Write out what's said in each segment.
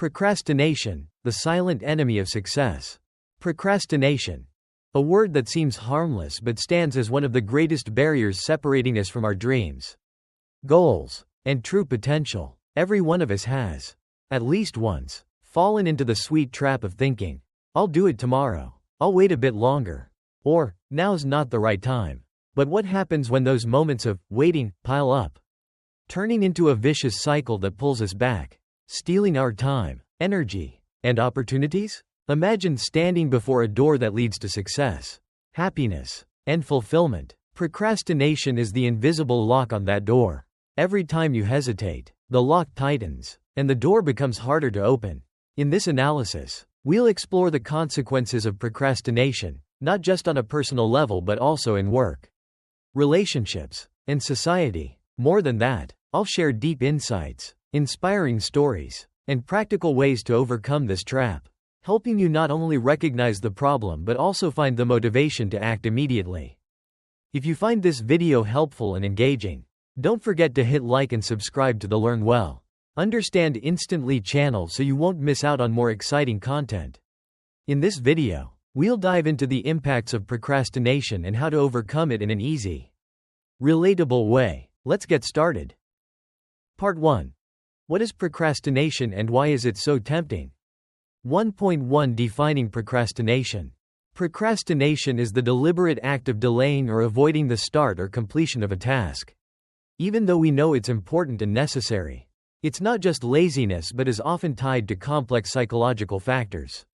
Procrastination, the silent enemy of success. Procrastination. A word that seems harmless but stands as one of the greatest barriers separating us from our dreams, goals, and true potential. Every one of us has, at least once, fallen into the sweet trap of thinking, "I'll do it tomorrow. I'll wait a bit longer." Or, "Now's not the right time." But what happens when those moments of waiting pile up, turning into a vicious cycle that pulls us back, stealing our time, energy, and opportunities? Imagine standing before a door that leads to success, happiness, and fulfillment. Procrastination is the invisible lock on that door. Every time you hesitate, the lock tightens, and the door becomes harder to open. In this analysis, we'll explore the consequences of procrastination, not just on a personal level but also in work, relationships, and society. More than that, I'll share deep insights, inspiring stories, and practical ways to overcome this trap, helping you not only recognize the problem but also find the motivation to act immediately. If you find this video helpful and engaging, don't forget to hit like and subscribe to the Learn Well, Understand Instantly channel so you won't miss out on more exciting content. In this video, we'll dive into the impacts of procrastination and how to overcome it in an easy, relatable way. Let's get started. Part 1. What is procrastination and why is it so tempting? 1.1 Defining procrastination. Procrastination is the deliberate act of delaying or avoiding the start or completion of a task, even though we know it's important and necessary. It's not just laziness but is often tied to complex psychological factors,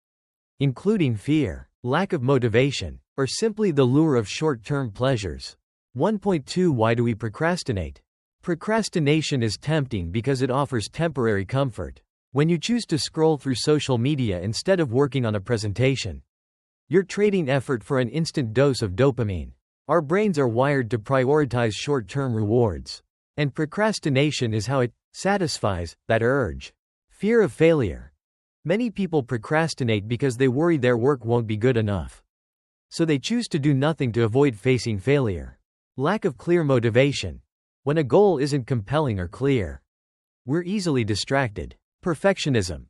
including fear, lack of motivation, or simply the lure of short-term pleasures. 1.2 Why do we procrastinate? Procrastination is tempting because it offers temporary comfort. When you choose to scroll through social media instead of working on a presentation, you're trading effort for an instant dose of dopamine. Our brains are wired to prioritize short-term rewards, and procrastination is how it satisfies that urge. Fear of failure. Many people procrastinate because they worry their work won't be good enough, so they choose to do nothing to avoid facing failure. Lack of clear motivation. When a goal isn't compelling or clear, we're easily distracted. Perfectionism.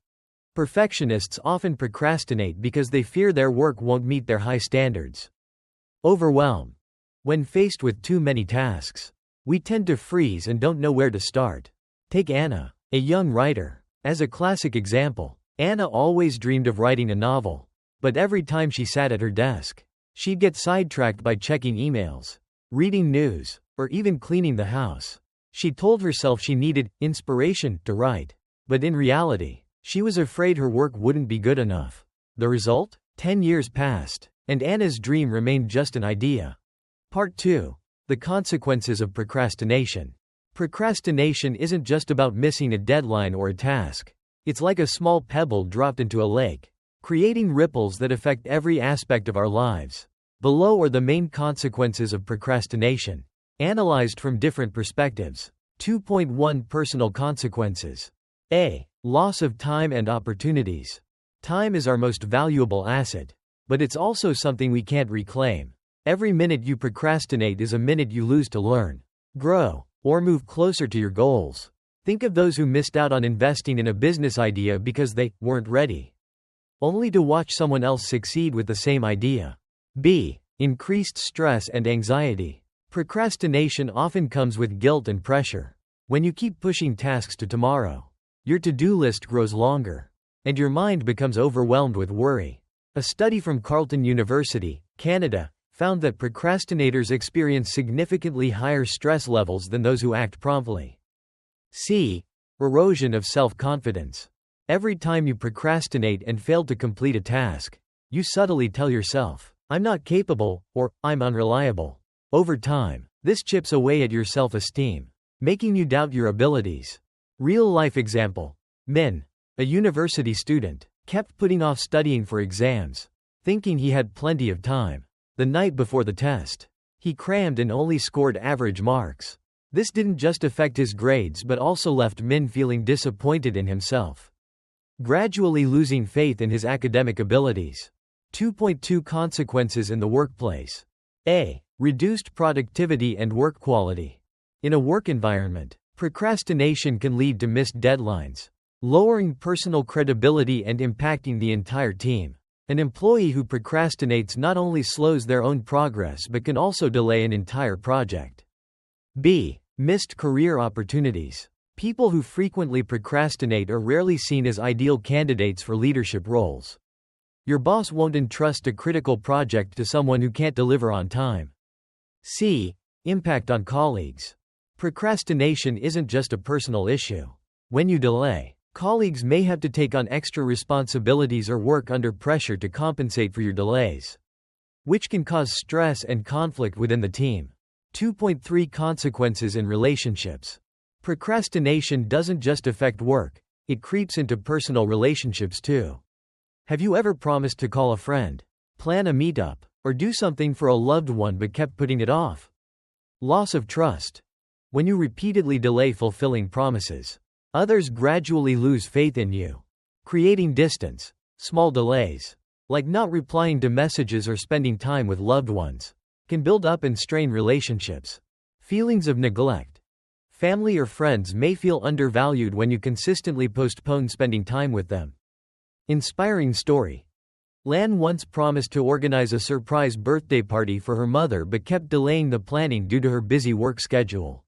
Perfectionists often procrastinate because they fear their work won't meet their high standards. Overwhelm. When faced with too many tasks, we tend to freeze and don't know where to start. Take Anna, a young writer, as a classic example. Anna always dreamed of writing a novel, but every time she sat at her desk, she'd get sidetracked by checking emails, reading news, or even cleaning the house. She told herself she needed inspiration to write, but in reality, she was afraid her work wouldn't be good enough. The result? 10 years passed, and Anna's dream remained just an idea. Part 2. The consequences of procrastination. Procrastination isn't just about missing a deadline or a task. It's like a small pebble dropped into a lake, creating ripples that affect every aspect of our lives. Below are the main consequences of procrastination, analyzed from different perspectives. 2.1 Personal consequences. A. Loss of time and opportunities. Time is our most valuable asset, but it's also something we can't reclaim. Every minute you procrastinate is a minute you lose to learn, grow, or move closer to your goals. Think of those who missed out on investing in a business idea because they weren't ready, only to watch someone else succeed with the same idea. B. Increased stress and anxiety. Procrastination often comes with guilt and pressure. When you keep pushing tasks to tomorrow, your to-do list grows longer, and your mind becomes overwhelmed with worry. A study from Carleton University, Canada, found that procrastinators experience significantly higher stress levels than those who act promptly. C. Erosion of self-confidence. Every time you procrastinate and fail to complete a task, you subtly tell yourself, "I'm not capable," or "I'm unreliable." Over time, this chips away at your self-esteem, making you doubt your abilities. Real-life example. Min, a university student, kept putting off studying for exams, thinking he had plenty of time. The night before the test, he crammed and only scored average marks. This didn't just affect his grades but also left Min feeling disappointed in himself, gradually losing faith in his academic abilities. 2.2 Consequences in the workplace. A. Reduced productivity and work quality. In a work environment, procrastination can lead to missed deadlines, lowering personal credibility and impacting the entire team. An employee who procrastinates not only slows their own progress but can also delay an entire project. B. Missed career opportunities. People who frequently procrastinate are rarely seen as ideal candidates for leadership roles. Your boss won't entrust a critical project to someone who can't deliver on time. C. Impact on colleagues. Procrastination isn't just a personal issue. When you delay, colleagues may have to take on extra responsibilities or work under pressure to compensate for your delays, which can cause stress and conflict within the team. 2.3 Consequences in relationships. Procrastination doesn't just affect work, it creeps into personal relationships too. Have you ever promised to call a friend, plan a meetup, or do something for a loved one but kept putting it off? Loss of trust. When you repeatedly delay fulfilling promises, others gradually lose faith in you, creating distance. Small delays, like not replying to messages or spending time with loved ones, can build up and strain relationships. Feelings of neglect. Family or friends may feel undervalued when you consistently postpone spending time with them. Inspiring story. Lan once promised to organize a surprise birthday party for her mother but kept delaying the planning due to her busy work schedule.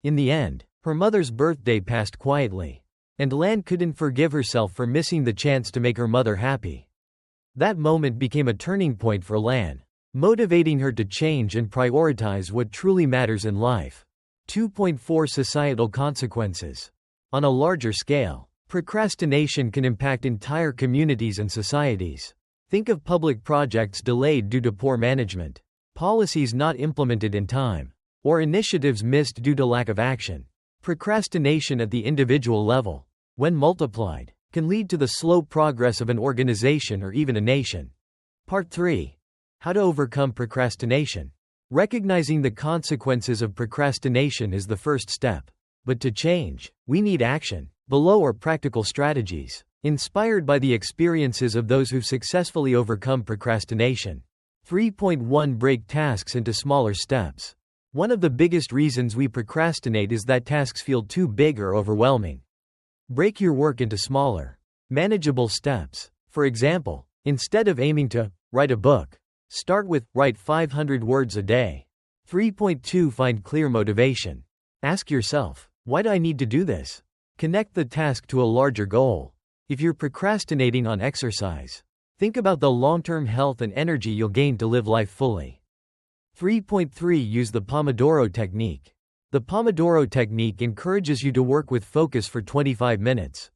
In the end, her mother's birthday passed quietly, and Lan couldn't forgive herself for missing the chance to make her mother happy. That moment became a turning point for Lan, motivating her to change and prioritize what truly matters in life. 2.4 Societal consequences. On a larger scale, procrastination can impact entire communities and societies. Think of public projects delayed due to poor management, policies not implemented in time, or initiatives missed due to lack of action. Procrastination at the individual level, when multiplied, can lead to the slow progress of an organization or even a nation. Part 3. How to overcome procrastination. Recognizing the consequences of procrastination is the first step. But to change, we need action. Below are practical strategies, inspired by the experiences of those who've successfully overcome procrastination. 3.1 Break tasks into smaller steps. One of the biggest reasons we procrastinate is that tasks feel too big or overwhelming. Break your work into smaller, manageable steps. For example, instead of aiming to write a book, start with write 500 words a day. 3.2 Find clear motivation. Ask yourself, why do I need to do this? Connect the task to a larger goal. If you're procrastinating on exercise, think about the long-term health and energy you'll gain to live life fully. 3.3 Use the Pomodoro technique. The Pomodoro technique encourages you to work with focus for 25 minutes.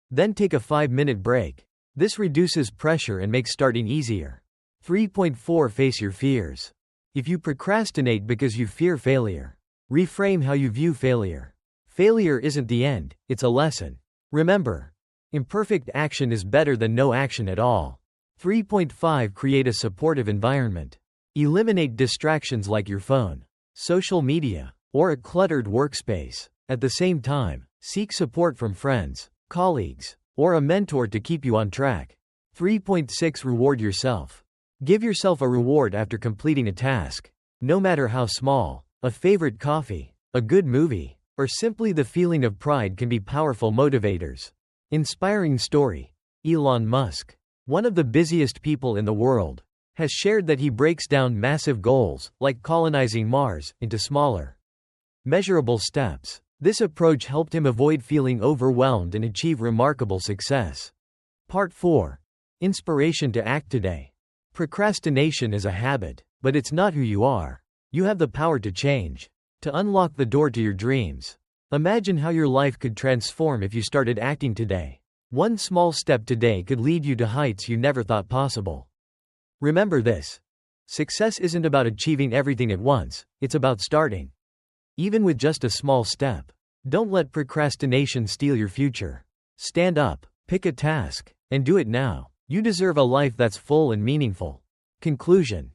Then take a 5-minute break. This reduces pressure and makes starting easier. 3.4 Face your fears. If you procrastinate because you fear failure, reframe how you view failure. Failure isn't the end, it's a lesson. Remember, imperfect action is better than no action at all. 3.5 Create a supportive environment. Eliminate distractions like your phone, social media, or a cluttered workspace. At the same time, seek support from friends, colleagues, or a mentor to keep you on track. 3.6 Reward yourself. Give yourself a reward after completing a task. No matter how small, a favorite coffee, a good movie, or simply the feeling of pride can be powerful motivators. Inspiring story. Elon Musk, one of the busiest people in the world, has shared that he breaks down massive goals, like colonizing Mars, into smaller, measurable steps. This approach helped him avoid feeling overwhelmed and achieve remarkable success. Part 4. Inspiration to act today. Procrastination is a habit, but it's not who you are. You have the power to change, to unlock the door to your dreams. Imagine how your life could transform if you started acting today. One small step today could lead you to heights you never thought possible. Remember this. Success isn't about achieving everything at once, it's about starting. Even with just a small step. Don't let procrastination steal your future. Stand up, pick a task, and do it now. You deserve a life that's full and meaningful. Conclusion.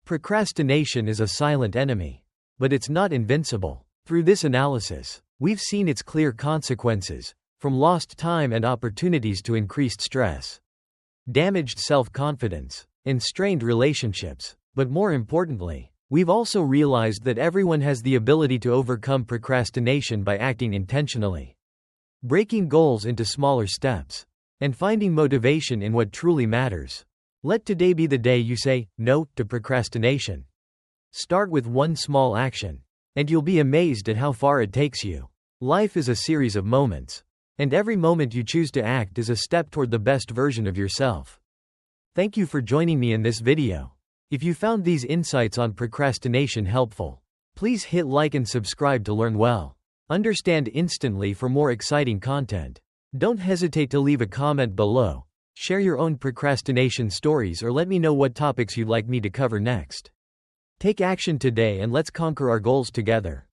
Procrastination is a silent enemy. But it's not invincible. Through this analysis, we've seen its clear consequences, from lost time and opportunities to increased stress, damaged self-confidence, and strained relationships. But more importantly, we've also realized that everyone has the ability to overcome procrastination by acting intentionally. breaking goals into smaller steps, and finding motivation in what truly matters. Let today be the day you say no to procrastination. Start with one small action, and you'll be amazed at how far it takes you. Life is a series of moments, and every moment you choose to act is a step toward the best version of yourself. Thank you for joining me in this video. If you found these insights on procrastination helpful, please hit like and subscribe to learn well. Understand instantly for more exciting content. Don't hesitate to leave a comment below. Share your own procrastination stories or let me know what topics you'd like me to cover next. Take action today and let's conquer our goals together.